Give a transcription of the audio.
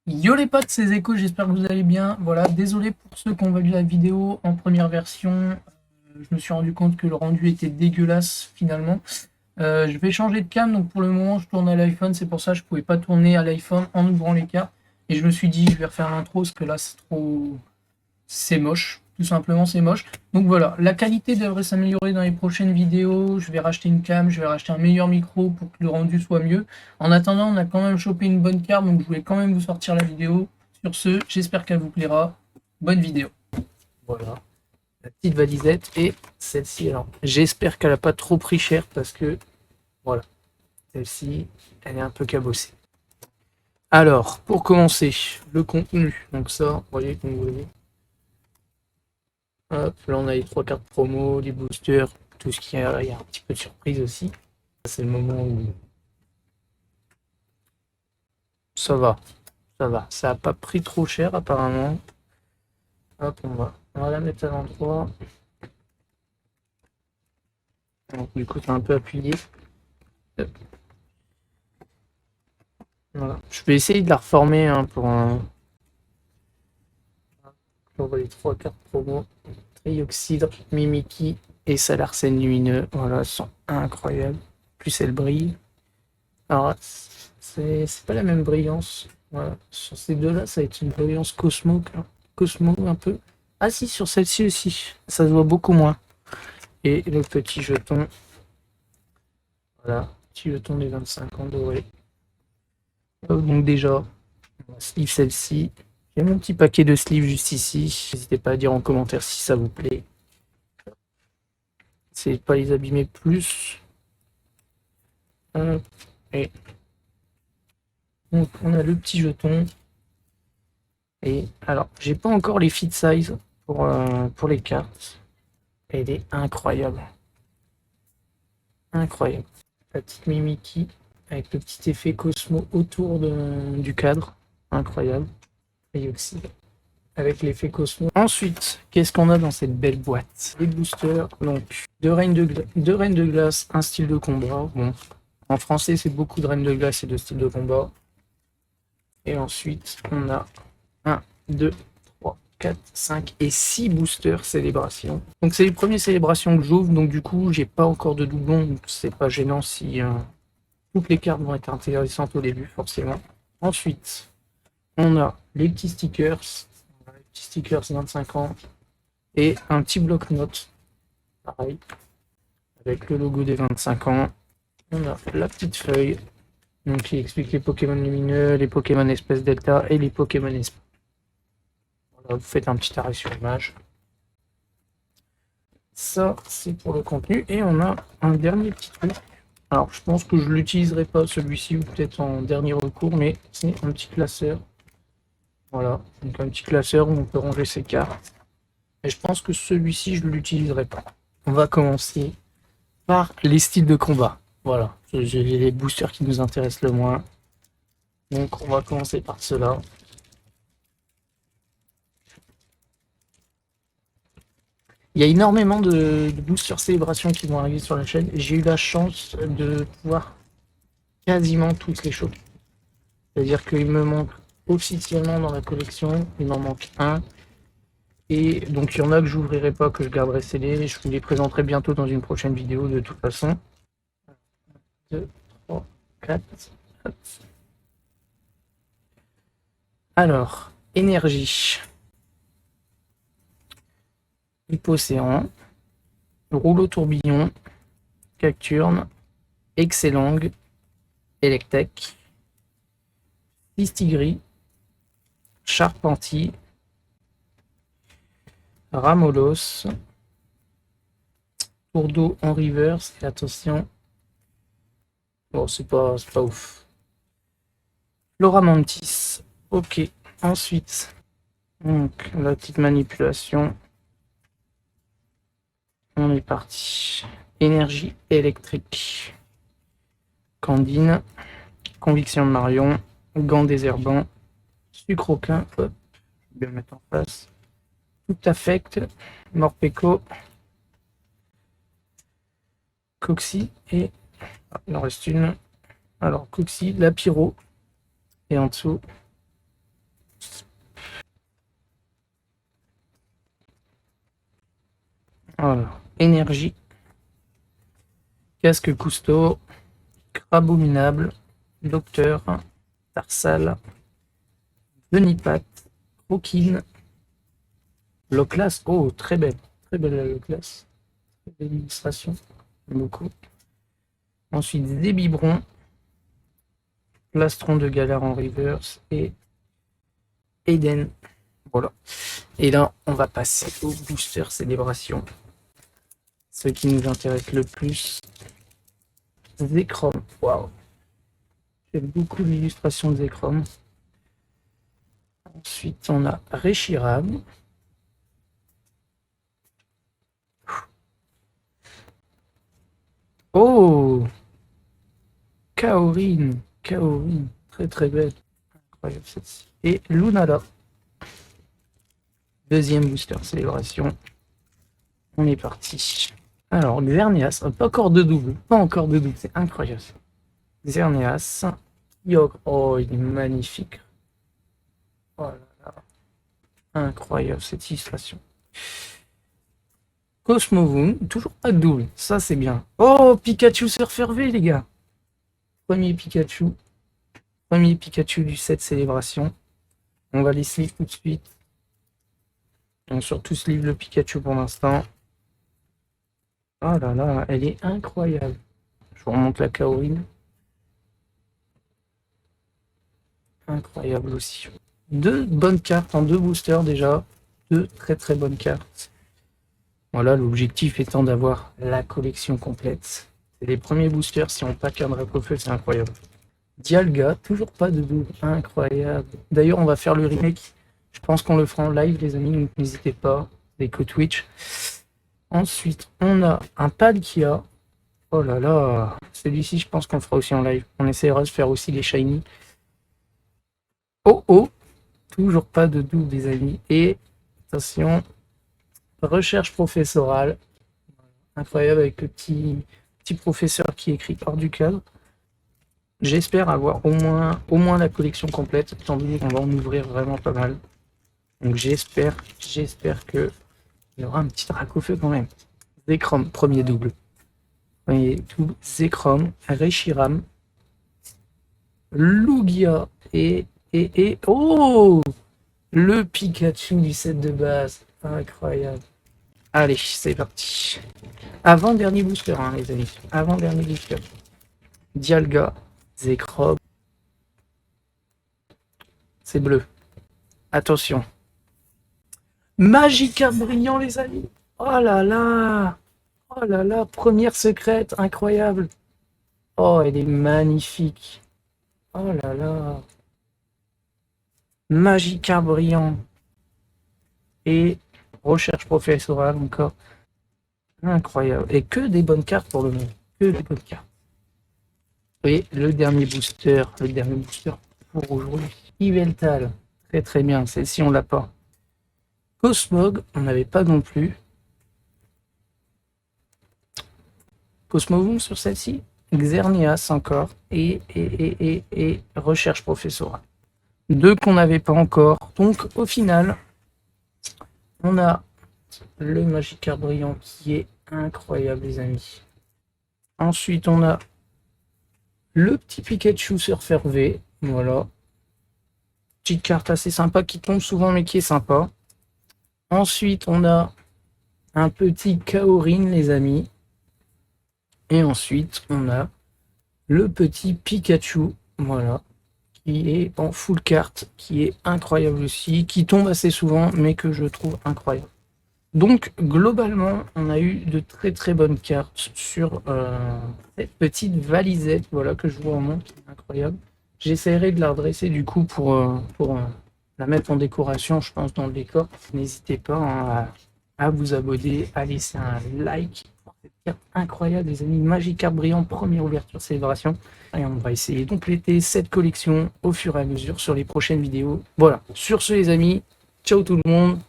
Yo les potes, c'est Zeko, j'espère que vous allez bien. Voilà, désolé pour ceux qui ont vu la vidéo en première version. Je me suis rendu compte que le rendu était dégueulasse finalement. Je vais changer de cam, donc pour le moment je tourne à l'iPhone, c'est pour ça que je pouvais pas tourner à l'iPhone en ouvrant les cartes. Et je me suis dit je vais refaire l'intro parce que là c'est trop, c'est moche, tout simplement c'est moche. Donc voilà, la qualité devrait s'améliorer dans les prochaines vidéos, je vais racheter une cam, je vais racheter un meilleur micro pour que le rendu soit mieux. En attendant, on a quand même chopé une bonne carte, donc je voulais quand même vous sortir la vidéo. Sur ce, j'espère qu'elle vous plaira. Bonne vidéo. Voilà, la petite valisette et celle-ci, alors j'espère qu'elle n'a pas trop pris cher parce que voilà, celle-ci, elle est un peu cabossée. Alors, pour commencer, le contenu, donc ça, vous voyez, comme vous voyez. Hop, là on a les trois cartes promo, les boosters, tout ce qui est, il y a un petit peu de surprise aussi. C'est le moment où ça va, ça va. Ça a pas pris trop cher apparemment. Hop, on va la mettre à l'endroit. Donc du coup, c'est un peu appuyé. Hop. Voilà. Je vais essayer de la reformer hein, pour un. On voit les trois cartes promo. Trioxydre, Mimiki et Salarsène lumineux. Voilà, elles sont incroyables. Plus elles brillent. Alors, c'est pas la même brillance. Voilà. Sur ces deux-là, ça va être une brillance Cosmo, Cosmo un peu. Ah si, sur celle-ci aussi. Ça se voit beaucoup moins. Et le petit jeton. Voilà. Petit jeton des 25 ans doré. Donc déjà, on va sleeve celle-ci. J'ai mon petit paquet de sleeves juste ici. N'hésitez pas à dire en commentaire si ça vous plaît. C'est pas les abîmer plus. Et donc on a le petit jeton. Et alors, j'ai pas encore les fit size pour les cartes. Elle est incroyable. Incroyable. La petite Mimiki avec le petit effet Cosmo autour du cadre. Incroyable. Et aussi avec l'effet Cosmo. Ensuite, qu'est-ce qu'on a dans cette belle boîte? Les boosters, donc deux reines de glace, un style de combat. Bon, en français, c'est beaucoup de reines de glace et de styles de combat. Et ensuite, on a 1, 2, 3, 4, 5 et 6 boosters célébration. Donc c'est les premières célébrations que j'ouvre, donc du coup j'ai pas encore de doublons, donc c'est pas gênant si toutes les cartes vont être intéressantes au début forcément. Ensuite, on a les petits stickers, 25 ans, et un petit bloc-notes, pareil, avec le logo des 25 ans. On a la petite feuille, donc qui explique les Pokémon lumineux, les Pokémon espèce Delta et les Pokémon espèce. Voilà, vous faites un petit arrêt sur l'image. Ça, c'est pour le contenu. Et on a un dernier petit truc. Alors, je pense que je ne l'utiliserai pas celui-ci, ou peut-être en dernier recours, mais c'est un petit classeur. Voilà, donc un petit classeur où on peut ranger ses cartes. Et je pense que celui-ci, je ne l'utiliserai pas. On va commencer par les styles de combat. Voilà, j'ai les boosters qui nous intéressent le moins. Donc, on va commencer par cela. Il y a énormément de boosters célébration qui vont arriver sur la chaîne. J'ai eu la chance de pouvoir quasiment tous les choper. C'est-à-dire qu'il me manque officiellement dans la collection, il m'en manque un. Et donc il y en a que j'ouvrirai pas, que je garderai scellés. Je vous les présenterai bientôt dans une prochaine vidéo de toute façon. 2, 3, 4. Hop. Alors, énergie. Hypocéan. Rouleau tourbillon. Cacturne. Excellang. Electek. Pistigris. Charpentier. Ramolos. Tour d'eau en reverse. Et attention. Bon, c'est pas ouf. Flora Mantis. Ok. Ensuite, donc la petite manipulation. On est parti. Énergie électrique. Candine. Conviction de Marion. Gant désherbant. Sucroquin. Hop. Je vais bien le mettre en face. Tout affect. Morpeko. Coxy. Et il en reste une. Alors, Coxy, la Pyro. Et en dessous, Voilà. Énergie. Casque Cousteau. Crabominable. Docteur. Tarsal. Denipat. Rokine. Loclas. Oh, très belle. Très belle la Loclas. Très belle illustration. J'aime beaucoup. Ensuite, Zébibron. Plastron de Galère en reverse. Et Eden. Voilà. Et là, on va passer au booster célébration. Ce qui nous intéresse le plus. Zekrom. Waouh. J'aime beaucoup l'illustration de Zekrom. Ensuite, on a Reshiram. Oh, Kaorin. Kaorin. Très très belle. Incroyable celle-ci. Et Lunala. Deuxième booster célébration. On est parti. Alors, Xerneas. Pas encore de double. Pas encore de double. C'est incroyable. Xerneas. Kyogre. Oh, il est magnifique. Oh là là. Incroyable cette illustration. Cosmovoon. Toujours pas de double. Ça, c'est bien. Oh, Pikachu Surfer V, les gars. Premier Pikachu. Premier Pikachu du set célébration. On va les sleeve tout de suite. On surtout sleeve le Pikachu pour l'instant. Oh là là, elle est incroyable. Je vous remonte la Kaorin. Incroyable aussi. Deux bonnes cartes en deux boosters déjà. Deux très très bonnes cartes. Voilà, l'objectif étant d'avoir la collection complète. C'est les premiers boosters. Si on pack un Dracofeu, c'est incroyable. Dialga, toujours pas de double. Incroyable. D'ailleurs, on va faire le remake. Je pense qu'on le fera en live, les amis. Donc n'hésitez pas. Dès que Twitch. Ensuite, on a un Palkia. Oh là là. Celui-ci, je pense qu'on le fera aussi en live. On essaiera de faire aussi les shiny. Oh oh. Toujours pas de double, les amis. Et attention. Recherche professorale. Incroyable avec le petit professeur qui écrit hors du cadre. J'espère avoir au moins la collection complète, étant donné qu'on va en ouvrir vraiment pas mal. Donc j'espère que il y aura un petit Dracofeu quand même. Zekrom, premier double. Premier double, Zekrom, Reshiram, Lugia et oh, le Pikachu du set de base. Incroyable. Allez, c'est parti. Avant-dernier booster, hein, les amis. Avant-dernier booster. Dialga, Zekrom. C'est bleu. Attention. Magikarp brillant, les amis. Oh là là. Oh là là. Première secrète. Incroyable. Oh, elle est magnifique. Oh là là. Magikarp brillant. Et recherche professorale encore. Incroyable. Et que des bonnes cartes pour le moment. Que des bonnes cartes. Et le dernier booster pour aujourd'hui. Yveltal. Très très bien. Celle-ci, on l'a pas. Cosmog, on n'avait pas non plus. Cosmovoon sur celle-ci. Xerneas encore. Et recherche professorale. Deux qu'on n'avait pas encore. Donc au final, on a le Magikarp brillant qui est incroyable, les amis. Ensuite, on a le petit Pikachu Surfer V. Voilà. Petite carte assez sympa qui tombe souvent mais qui est sympa. Ensuite, on a un petit Kaorin, les amis. Et ensuite, on a le petit Pikachu. Voilà. Qui est en full carte, qui est incroyable aussi, qui tombe assez souvent, mais que je trouve incroyable. Donc, globalement, on a eu de très très bonnes cartes sur cette petite valisette, voilà, que je vous remonte, qui est incroyable. J'essaierai de la redresser du coup pour la mettre en décoration, je pense, dans le décor. N'hésitez pas hein, à vous abonner, à laisser un like pour cette carte incroyable, les amis. Magikarp brillant, première ouverture célébration. Et on va essayer de compléter cette collection au fur et à mesure sur les prochaines vidéos. Voilà, sur ce les amis, ciao tout le monde.